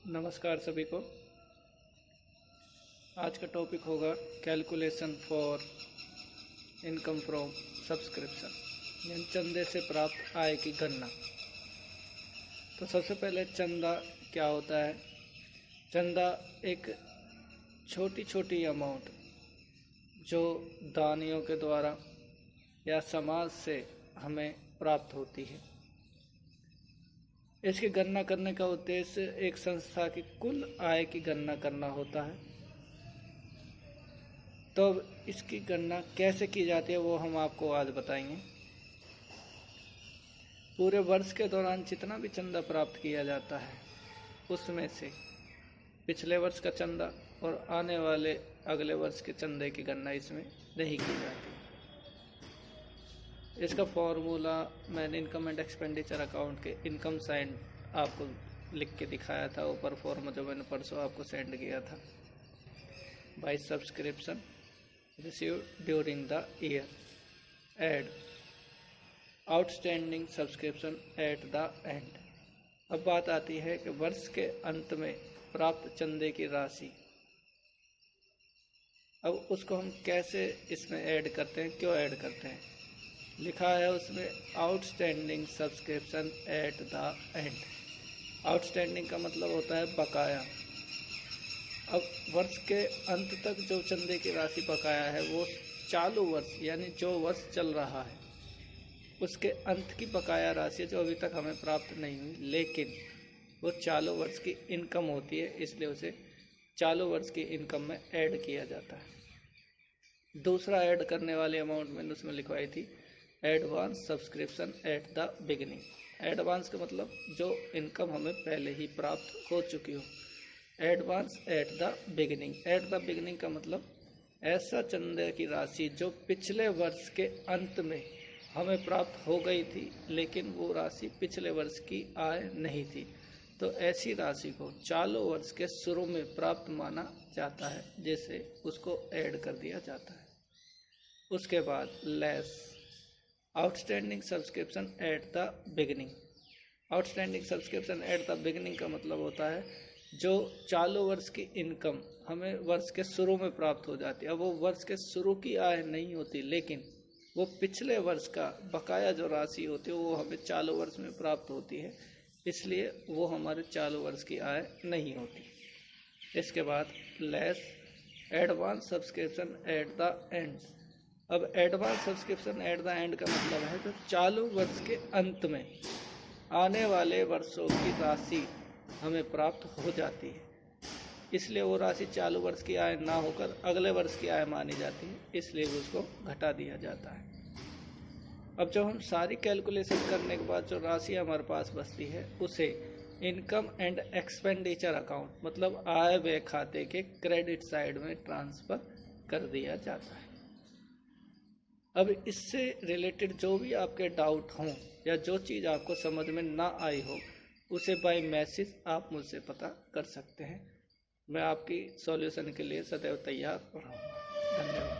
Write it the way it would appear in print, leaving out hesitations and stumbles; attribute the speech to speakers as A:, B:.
A: नमस्कार सभी को। आज का टॉपिक होगा calculation for income from subscription, यानी चंदे से प्राप्त आय की गणना। तो सबसे पहले चंदा क्या होता है। चंदा एक छोटी छोटी अमाउंट जो दानियों के द्वारा या समाज से हमें प्राप्त होती है। इसकी गणना करने का उद्देश्य एक संस्था की कुल आय की गणना करना होता है। तो इसकी गणना कैसे की जाती है वो हम आपको आज बताएंगे। पूरे वर्ष के दौरान जितना भी चंदा प्राप्त किया जाता है उसमें से पिछले वर्ष का चंदा और आने वाले अगले वर्ष के चंदे की गणना इसमें नहीं की जाती। इसका फॉर्मूला मैंने इनकम एंड एक्सपेंडिचर अकाउंट के इनकम साइड आपको लिख के दिखाया था, ऊपर फॉर्म जो मैंने परसों आपको सेंड किया था। By subscription received during the year add outstanding subscription at the end. अब बात आती है कि वर्ष के अंत में प्राप्त चंदे की राशि। अब उसको हम कैसे इसमें ऐड करते हैं, क्यों ऐड करते हैं। लिखा है उसमें outstanding subscription at the and. Outstanding का मतलब होता है बकाया। अब वर्ष के अंत तक जो चंदे की राशि बकाया है वो चालू वर्ष यानी जो वर्ष चल रहा है उसके अंत की बकाया राशि जो अभी तक हमें प्राप्त नहीं हुई, लेकिन वो चालू वर्ष की इनकम होती है, इसलिए उसे चालू वर्ष की इनकम में ऐड किया जाता है। दूसरा ऐड करने वाली अमाउंट मैंने उसमें लिखवाई थी advance subscription at the beginning. Advance का मतलब जो इनकम हमें पहले ही प्राप्त हो चुकी हो। Advance at the beginning. At the beginning का मतलब ऐसा चंदे की राशि जो पिछले वर्ष के अंत में हमें प्राप्त हो गई थी, लेकिन वो राशि पिछले वर्ष की आय नहीं थी, तो ऐसी राशि को चालू वर्ष के शुरू में प्राप्त माना जाता है, जैसे उसको ऐड कर दिया जाता है। उसके बाद less outstanding subscription at the beginning. Outstanding subscription at the beginning का मतलब होता है जो चालू वर्ष की इनकम हमें वर्ष के शुरू में प्राप्त हो जाती है। अब वो वर्ष के शुरू की आय नहीं होती, लेकिन वो पिछले वर्ष का बकाया जो राशि होती है वो हमें चालू वर्ष में प्राप्त होती है, इसलिए वो हमारे चालू वर्ष की आय नहीं होती। इसके बाद less advance subscription at the end. अब advance subscription at the end का मतलब है तो चालू वर्ष के अंत में आने वाले वर्षों की राशि हमें प्राप्त हो जाती है, इसलिए वो राशि चालू वर्ष की आय ना होकर अगले वर्ष की आय मानी जाती है, इसलिए उसको घटा दिया जाता है। अब जब हम सारी कैलकुलेशन करने के बाद जो राशि हमारे पास बचती है उसे इनकम एंड एक्सपेंडिचर अकाउंट मतलब आय व्यय खाते के क्रेडिट साइड में ट्रांसफर कर दिया जाता है। अब इससे रिलेटेड जो भी आपके डाउट हों या जो चीज़ आपको समझ में ना आई हो उसे बाय मैसेज आप मुझसे पता कर सकते हैं। मैं आपकी सॉल्यूशन के लिए सदैव तैयार रहूँगा। धन्यवाद।